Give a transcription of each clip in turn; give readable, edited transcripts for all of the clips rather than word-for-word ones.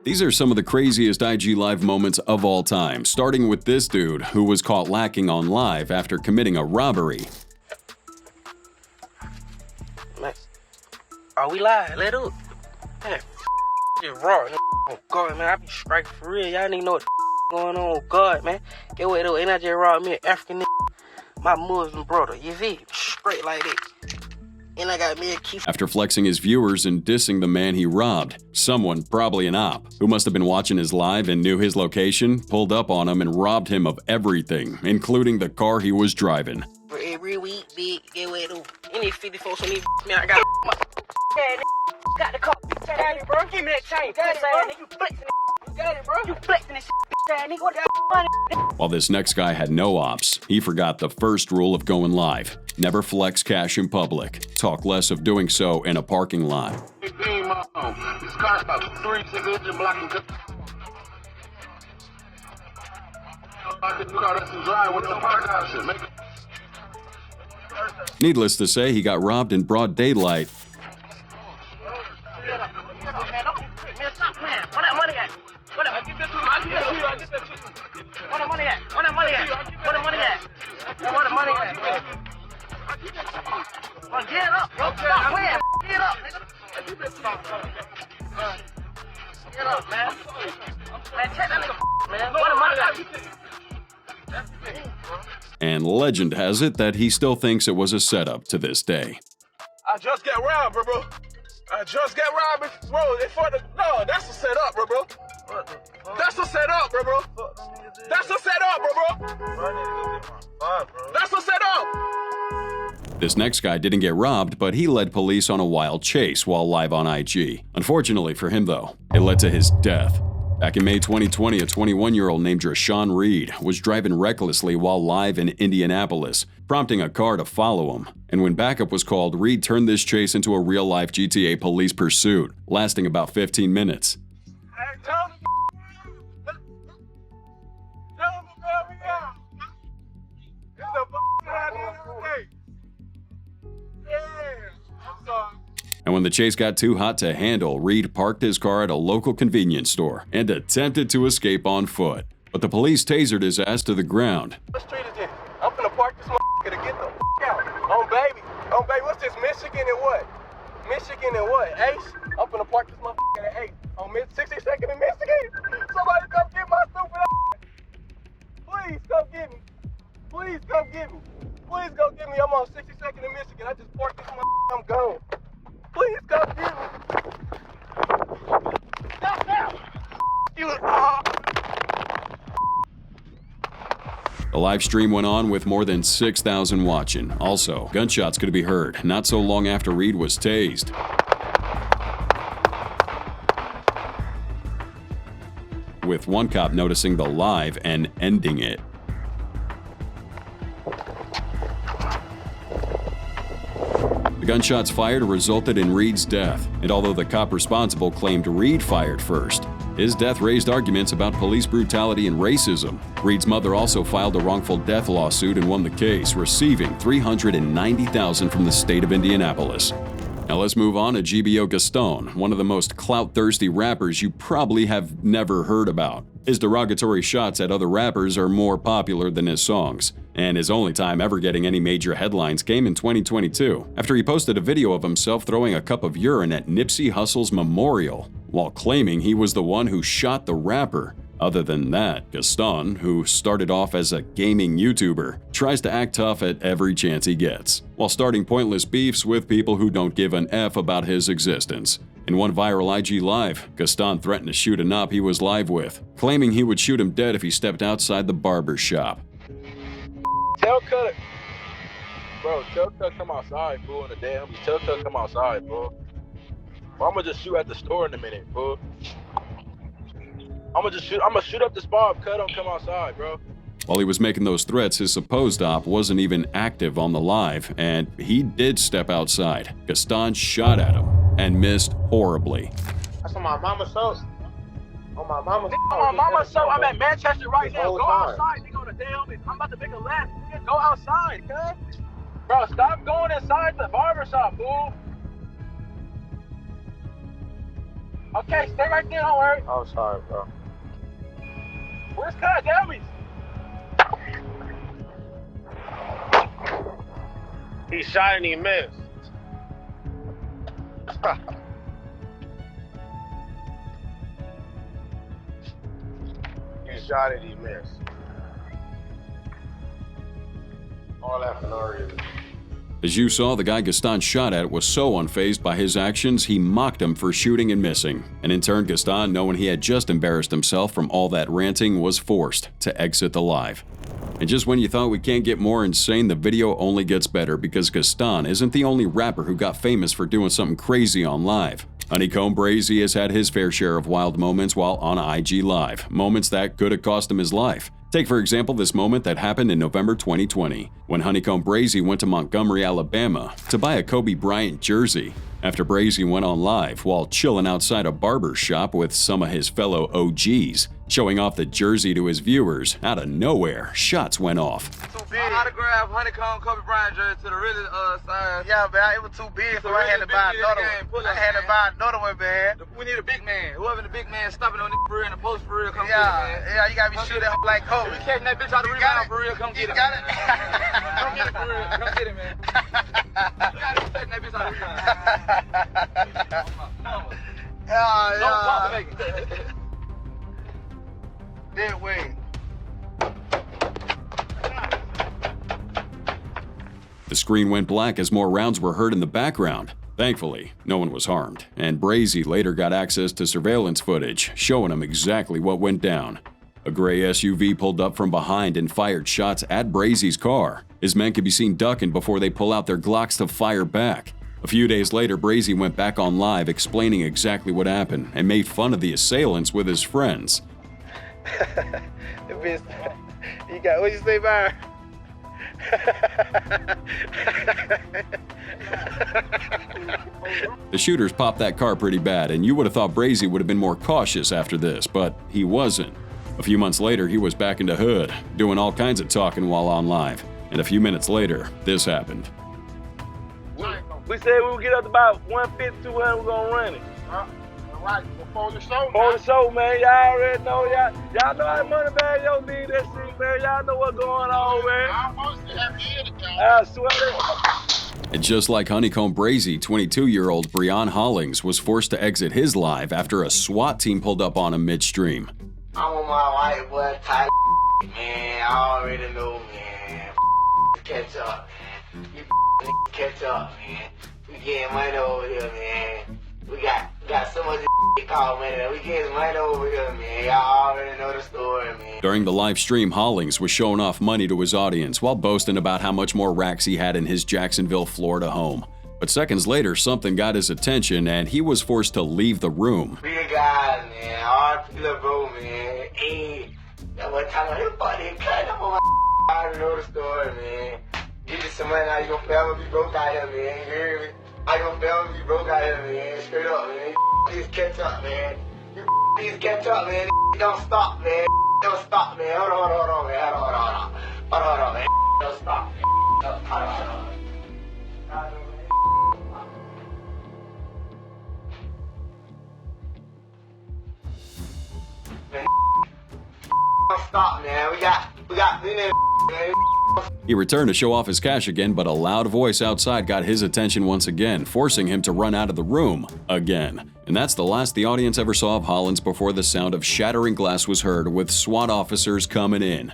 These are some of the craziest IG Live moments of all time, starting with this dude who was caught lacking on live after committing a robbery. Man, are we live? Let up. Man, just raw. Oh, God, man, I be striking for real. Y'all niggas know what going on. Oh, God, man. Get away, though. Ain't I just robbed me an African my Muslim brother. You see? Straight like this. And I got me a key. After flexing his viewers and dissing the man he robbed, someone, probably an op, who must have been watching his live and knew his location, pulled up on him and robbed him of everything, including the car he was driving. For every week, big, get away, though. Any 54 on these, man, I got my got the car. Got it, bro. Give me that chain. Got it, bro. You flexing it. You got it, bro. You flexing this shit, nigga. What the money? While this next guy had no ops, he forgot the first rule of going live. Never flex cash in public. Talk less of doing so in a parking lot. This car's about 3-6 inches blocking. Needless to say, he got robbed in broad daylight. Get up, bro. Stop playing. Get up, nigga. Get up, man. Man, check that nigga, man. What the money at? And legend has it that he still thinks it was a setup to this day. I just got robbed, bro. I just got robbed, bro. No, that's a setup, bro. That's a setup, bro. That's a setup, bro. That's a setup. This next guy didn't get robbed, but he led police on a wild chase while live on IG. Unfortunately for him, though, it led to his death. Back in May 2020, a 21-year-old named Rashawn Reed was driving recklessly while live in Indianapolis, prompting a car to follow him. And when backup was called, Reed turned this chase into a real-life GTA police pursuit, lasting about 15 minutes. And when the chase got too hot to handle, Reed parked his car at a local convenience store and attempted to escape on foot. But the police tasered his ass to the ground. What street is this? I'm finna park this motherfucker to get the out. On baby, what's this, Michigan and what? Michigan and what, Ace? I'm finna park this motherfucker at 8 on 62nd in Michigan. Somebody come get my stupid ass. Please come get me. Please come get me. Please go get me. I'm on 62nd in Michigan. I just parked this motherfucker. I'm gone. Please come get me. Stop now. You. The live stream went on with more than 6,000 watching. Also, gunshots could be heard not so long after Reed was tased. With one cop noticing the live and ending it. The gunshots fired resulted in Reed's death, and although the cop responsible claimed Reed fired first, his death raised arguments about police brutality and racism. Reed's mother also filed a wrongful death lawsuit and won the case, receiving $390,000 from the state of Indianapolis. Now let's move on to GBO Gaston, one of the most clout-thirsty rappers you probably have never heard about. His derogatory shots at other rappers are more popular than his songs, and his only time ever getting any major headlines came in 2022, after he posted a video of himself throwing a cup of urine at Nipsey Hussle's memorial, while claiming he was the one who shot the rapper. Other than that, Gaston, who started off as a gaming YouTuber, tries to act tough at every chance he gets, while starting pointless beefs with people who don't give an F about his existence. In one viral IG Live, Gaston threatened to shoot an op he was live with, claiming he would shoot him dead if he stepped outside the barber shop. Tell Cut, bro, tell Cut come outside, fool, in the day. Tell Cut come outside, bro. I'm gonna just shoot at the store in a minute, fool. I'm gonna shoot up the spot if Cut don't come outside, bro. While he was making those threats, his supposed op wasn't even active on the live, and he did step outside. Gaston shot at him and missed horribly. That's on my mama's house. On my mama's house. On my mama's house. I'm at Manchester right now. Go outside, nigga, on the damn. I'm about to make a left. Nigga, go outside, cuz. Bro, stop going inside the barbershop, fool. Okay, stay right there, don't worry. I'm sorry, bro. Where's Clout? Tell me. He shot and he missed. He shot and he missed. All that for no reason. As you saw, the guy Gaston shot at was so unfazed by his actions, he mocked him for shooting and missing. And in turn, Gaston, knowing he had just embarrassed himself from all that ranting, was forced to exit the live. And just when you thought we can't get more insane, the video only gets better because Gaston isn't the only rapper who got famous for doing something crazy on live. Honeycomb Brazy has had his fair share of wild moments while on IG Live, moments that could have cost him his life. Take, for example, this moment that happened in November 2020, when Honeycomb Brazy went to Montgomery, Alabama to buy a Kobe Bryant jersey. After Brazy went on live while chilling outside a barber shop with some of his fellow OGs, showing off the jersey to his viewers, out of nowhere, shots went off. Too big. Autograph Honeycomb Kobe Bryant jersey to the really sign. Yeah, man, it was too big, so I had to buy another one. I had to buy another one, man. We need a big man. Whoever the big man stopping on this for real and the post for real, come Yeah, get it, man. yeah, you gotta be shooting that like Kobe. We catching that bitch out of the rebound for real, come get it. Got it? Come get it for real. Come get it, man. You gotta be catching that bitch out of the rebound. Yeah, Don't talk, make it. Dead wing. The screen went black as more rounds were heard in the background. Thankfully, no one was harmed, and Brazy later got access to surveillance footage, showing him exactly what went down. A gray SUV pulled up from behind and fired shots at Brazy's car. His men could be seen ducking before they pull out their Glocks to fire back. A few days later, Brazy went back on live explaining exactly what happened and made fun of the assailants with his friends. The bitch, you got, what you say, Byron? The shooters popped that car pretty bad, and you would have thought Brazy would have been more cautious after this, but he wasn't. A few months later, he was back in the hood, doing all kinds of talking while on live. And a few minutes later, this happened. We said we would get up to about 150, 200, we're gonna run it. Right, before the show, On the show, man, y'all already know, y'all know how money bag yo need that shit, man. Y'all know what's going on, man. I'm supposed to have it, I swear to And just like Honeycomb Brazy, 22-year-old Breon Hollings was forced to exit his live after a SWAT team pulled up on him midstream. I'm on my white boy type, man. I already know, man. Catch up, man. You catch up, man. We getting money over here, man. We got so much called, man. We getting money over here, man. Y'all already know the story, man. During the live stream, Hollings was showing off money to his audience while boasting about how much more racks he had in his Jacksonville, Florida home. But seconds later, something got his attention and he was forced to leave the room. Be the guy, man. R.P. the bro, man. Hey, that one time I bought it, cut up on my I already know the story, man. Give you some money, now you gonna forever be broke out here, man. You hear me? I gonna forever be broke out here, man. Straight up, man. Please catch up, man. You please catch up, man. Don't stop, man. Don't stop, man. Hold on, man. Hold on, man. Don't stop, man. Hold on. Man, don't stop, man. We got man. He returned to show off his cash again, but a loud voice outside got his attention once again, forcing him to run out of the room again. And that's the last the audience ever saw of Hollins before the sound of shattering glass was heard, with SWAT officers coming in.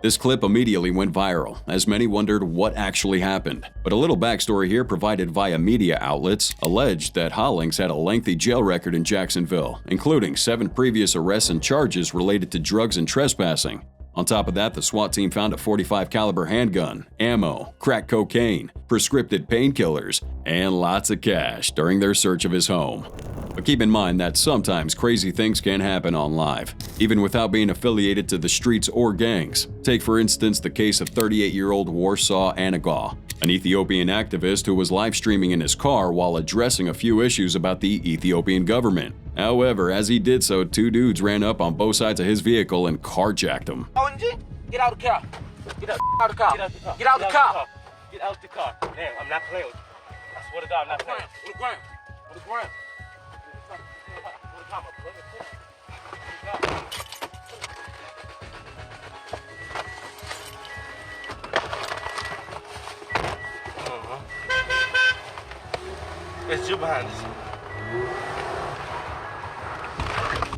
This clip immediately went viral, as many wondered what actually happened. But a little backstory here provided via media outlets alleged that Hollings had a lengthy jail record in Jacksonville, including 7 previous arrests and charges related to drugs and trespassing. On top of that, the SWAT team found a .45 caliber handgun, ammo, crack cocaine, prescriptive painkillers, and lots of cash during their search of his home. But keep in mind that sometimes crazy things can happen on live, even without being affiliated to the streets or gangs. Take for instance the case of 38-year-old Warsaw Anagaw, an Ethiopian activist who was live streaming in his car while addressing a few issues about the Ethiopian government. However, as he did so, two dudes ran up on both sides of his vehicle and carjacked him. Get out of the car. Get out of the car. Get out the car. Get out the car. Damn, I'm not playing with you. I swear to God, I'm not playing. On the ground. On the ground. It's you behind us.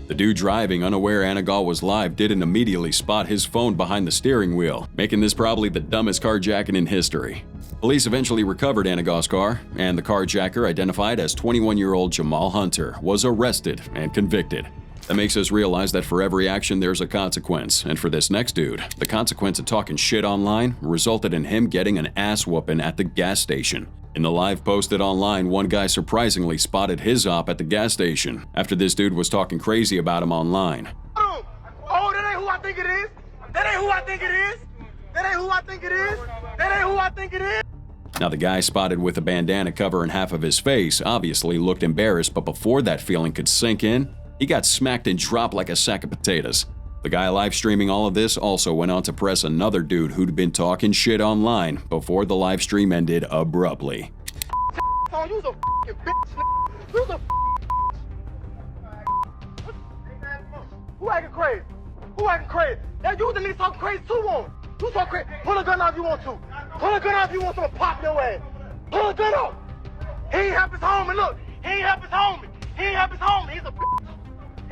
The dude driving, unaware Anagaw was live, didn't immediately spot his phone behind the steering wheel, making this probably the dumbest carjacking in history. Police eventually recovered Anagaw's car, and the carjacker, identified as 21-year-old Jamal Hunter, was arrested and convicted. That makes us realize that for every action there's a consequence, and for this next dude, the consequence of talking shit online resulted in him getting an ass whooping at the gas station. In the live posted online, one guy surprisingly spotted his op at the gas station after this dude was talking crazy about him online. Oh, that ain't who I think it is. That ain't who I think it is. That ain't who I think it is. That ain't who I think it is. Now, the guy spotted with a bandana covering half of his face obviously looked embarrassed, but before that feeling could sink in, he got smacked and dropped like a sack of potatoes. The guy live streaming all of this also went on to press another dude who'd been talking shit online before the live stream ended abruptly. You's a fucking bitch. You's a Who acting crazy? Who acting crazy? That you the nigga talking crazy too on. You talking crazy. Pull a gun out if you want to. Pull a gun out if you want to pop your ass. Pull a gun out. He ain't help his homie. Look, he ain't help his homie. He ain't help his homie. He's a bitch.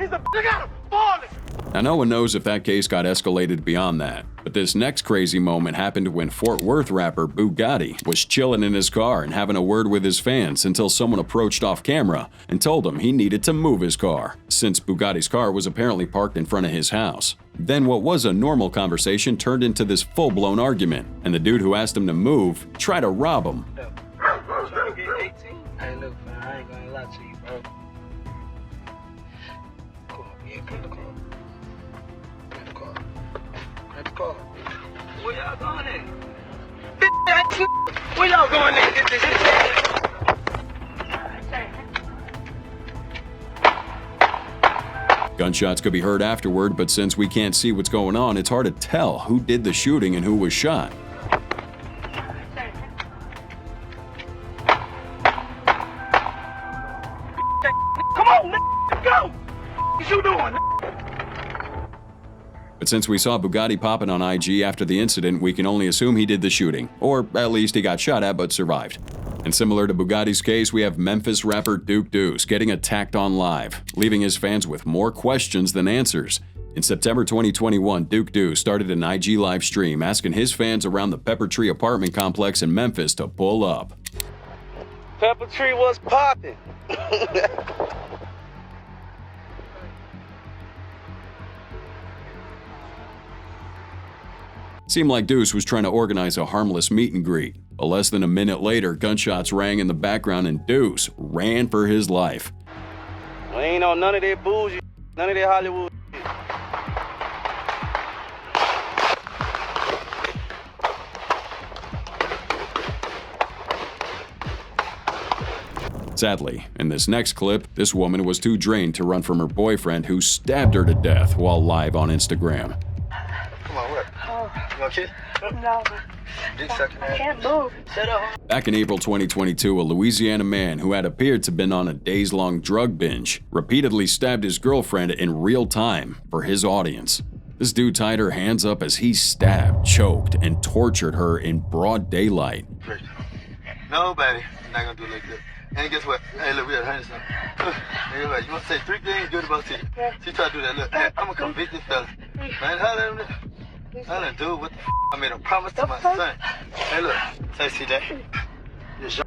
He's a bitch. Look at him. Falling. Now, no one knows if that case got escalated beyond that, but this next crazy moment happened when Fort Worth rapper Bugatti was chilling in his car and having a word with his fans until someone approached off camera and told him he needed to move his car, since Bugatti's car was apparently parked in front of his house. Then what was a normal conversation turned into this full-blown argument, and the dude who asked him to move tried to rob him. Hey, look, man, I ain't gonna lie to you, bro. Come on, yeah, come the car. Come the car. Come the car. Where y'all going at? Where y'all going at? Get this shit. Gunshots could be heard afterward, but since we can't see what's going on, it's hard to tell who did the shooting and who was shot. Come on, let's go. What you doing? But since we saw Bugatti popping on IG after the incident, we can only assume he did the shooting, or at least he got shot at but survived. And similar to Bugatti's case, we have Memphis rapper Duke Deuce getting attacked on live, leaving his fans with more questions than answers. In September 2021, Duke Deuce started an IG live stream asking his fans around the Pepper Tree apartment complex in Memphis to pull up. Pepper Tree was popping. Seemed like Deuce was trying to organize a harmless meet and greet, but less than a minute later, gunshots rang in the background and Deuce ran for his life. We ain't on none of that bougie, none of that Hollywood shit. Sadly, in this next clip, this woman was too drained to run from her boyfriend who stabbed her to death while live on Instagram. Come on, what? You want a kiss? No, Dick sucking I ass. can't move. Shut up. Back in April 2022, a Louisiana man who had appeared to have been on a days-long drug binge repeatedly stabbed his girlfriend in real time for his audience. This dude tied her hands up as he stabbed, choked, and tortured her in broad daylight. No, baby. I'm not gonna do it like that. And guess what? Hey, look, we had honey something. Hey, look, you wanna say 3 things good about you? She tried to do that. Look, hey, I'm gonna convict this fella. Man, how that? I didn't do it. What the f? I made a promise to my son. Hey, look. Say, CJ.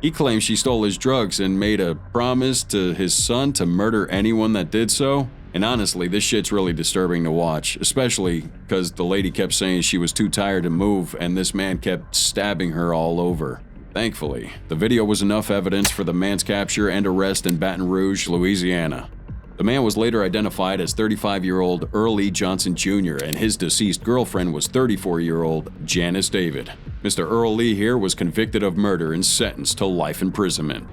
He claims she stole his drugs and made a promise to his son to murder anyone that did so. And honestly, this shit's really disturbing to watch, especially because the lady kept saying she was too tired to move and this man kept stabbing her all over. Thankfully, the video was enough evidence for the man's capture and arrest in Baton Rouge, Louisiana. The man was later identified as 35-year-old Earl E. Johnson Jr., and his deceased girlfriend was 34-year-old Janice David. Mr. Earl Lee here was convicted of murder and sentenced to life imprisonment.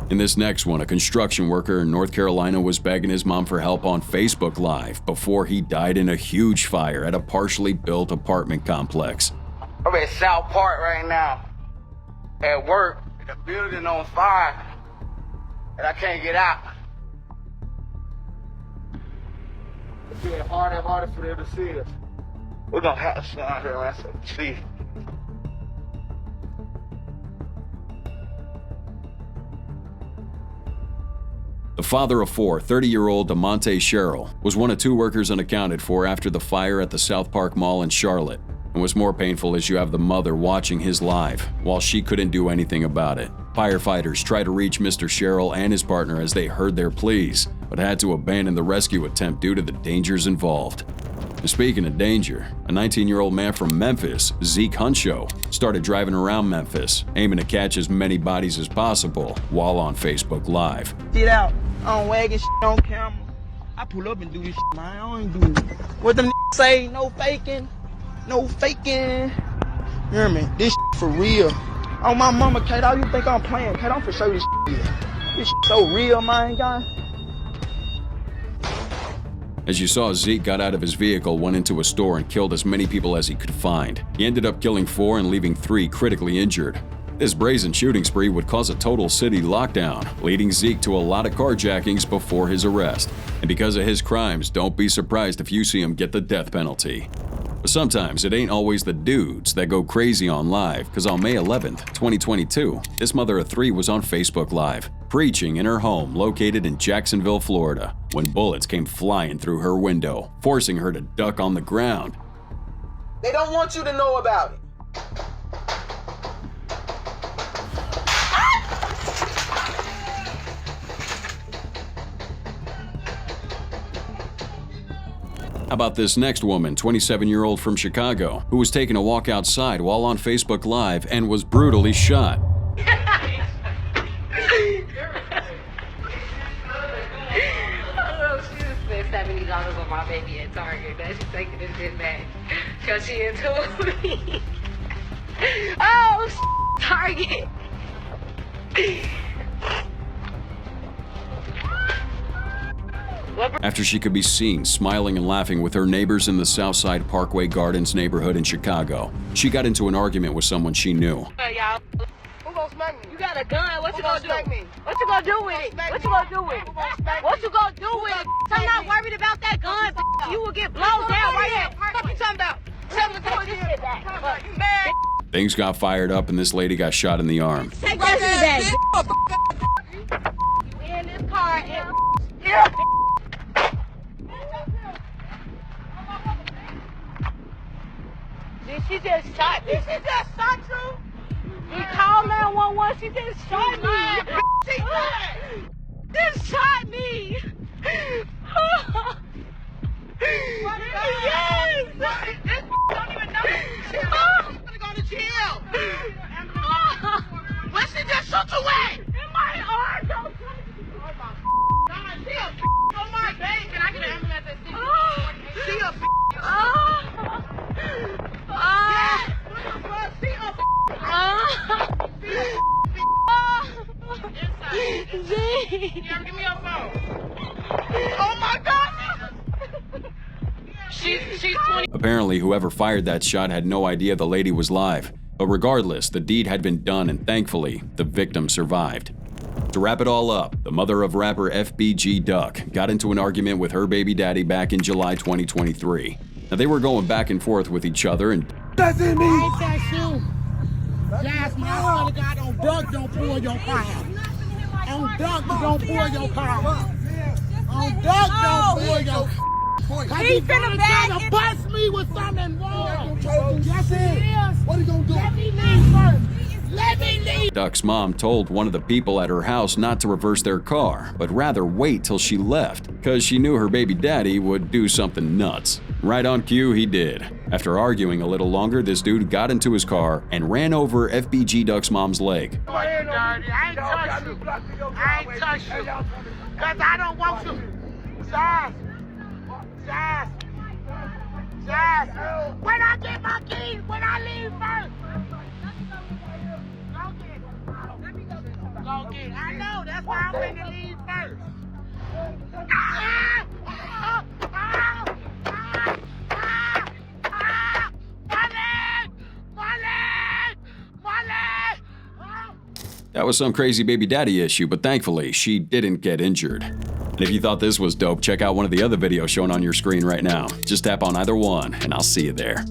In this next one, a construction worker in North Carolina was begging his mom for help on Facebook Live before he died in a huge fire at a partially built apartment complex. I'm at South Park right now, at work, the building on fire, and I can't get out. It's getting harder and harder for them to see us. We're gonna have to sit out here and see. The father of four, 30-year-old DeMonte Sherrill, was one of two workers unaccounted for after the fire at the South Park Mall in Charlotte. And what's more painful is you have the mother watching his live, while she couldn't do anything about it. Firefighters tried to reach Mr. Sherrill and his partner as they heard their pleas, but had to abandon the rescue attempt due to the dangers involved. And speaking of danger, a 19-year-old man from Memphis, Zeke Huncho, started driving around Memphis, aiming to catch as many bodies as possible while on Facebook Live. Get out. I don't wagging shit on camera. I pull up and do this shit, man. I don't do what them say. No faking. No faking. You hear me? This shit for real. Oh, my mama, Kate, how you think I'm playing? Kate, I'm for sure this shit real. This shit so real, man, guy. As you saw, Zeke got out of his vehicle, went into a store, and killed as many people as he could find. He ended up killing 4 and leaving 3 critically injured. This brazen shooting spree would cause a total city lockdown, leading Zeke to a lot of carjackings before his arrest. And because of his crimes, don't be surprised if you see him get the death penalty. But sometimes it ain't always the dudes that go crazy on live, because on May 11th, 2022, this mother of 3 was on Facebook Live, preaching in her home located in Jacksonville, Florida, when bullets came flying through her window, forcing her to duck on the ground. They don't want you to know about it. How about this next woman, 27-year-old from Chicago, who was taking a walk outside while on Facebook Live and was brutally shot. Oh, she just spent $70 on my baby at Target. That she's taking this shit back. Cause she into me. Oh, Target. After she could be seen smiling and laughing with her neighbors in the Southside Parkway Gardens neighborhood in Chicago, she got into an argument with someone she knew. Hey, y'all. Who gonna smack me? You got a gun. What Who you gonna smack do? me? What you gonna do with it? What you gonna do with Who gonna it? smack What me? you gonna do with it? I'm not worried about that gun. You will get blown down right here. What you talking about? Tell me to take this shit back. You mad? Things got fired up and this lady got shot in the arm. Take that shit back. You in this car and Did she just shot? Did she just shot you? We called 911. She just shot me. She just shot me. Yes. This don't even know. She's gonna go to jail. Where she just shot you at? In my arm. Don't God, she a on my face. Can I get an ambulance at 6? She a give me your phone. Oh my God! She's 20. Apparently, whoever fired that shot had no idea the lady was live. But regardless, the deed had been done and thankfully, the victim survived. To wrap it all up, the mother of rapper FBG Duck got into an argument with her baby daddy back in July 2023. Now they were going back and forth with each other and That's in me. Ain't that shoe? Yes, man, I swear to God, on Duck, don't pull your power. On Duck, don't pull your power. On Duck, don't pull your power. He's finna try to bust me with something wrong. Yes, he is. What are you gonna do? Let me leave first. Let me leave. Duck's mom told one of the people at her house not to reverse their car, but rather wait till she left, because she knew her baby daddy would do something nuts. Right on cue, he did. After arguing a little longer, this dude got into his car and ran over FBG Duck's mom's leg. I ain't touch you. I ain't touch you. Cause I don't want you. Jazz. When I get my keys, when I leave first. Go get it. I know, that's why I'm finna leave first. My leg! That was some crazy baby daddy issue, but thankfully, she didn't get injured. And if you thought this was dope, check out one of the other videos shown on your screen right now. Just tap on either one, and I'll see you there.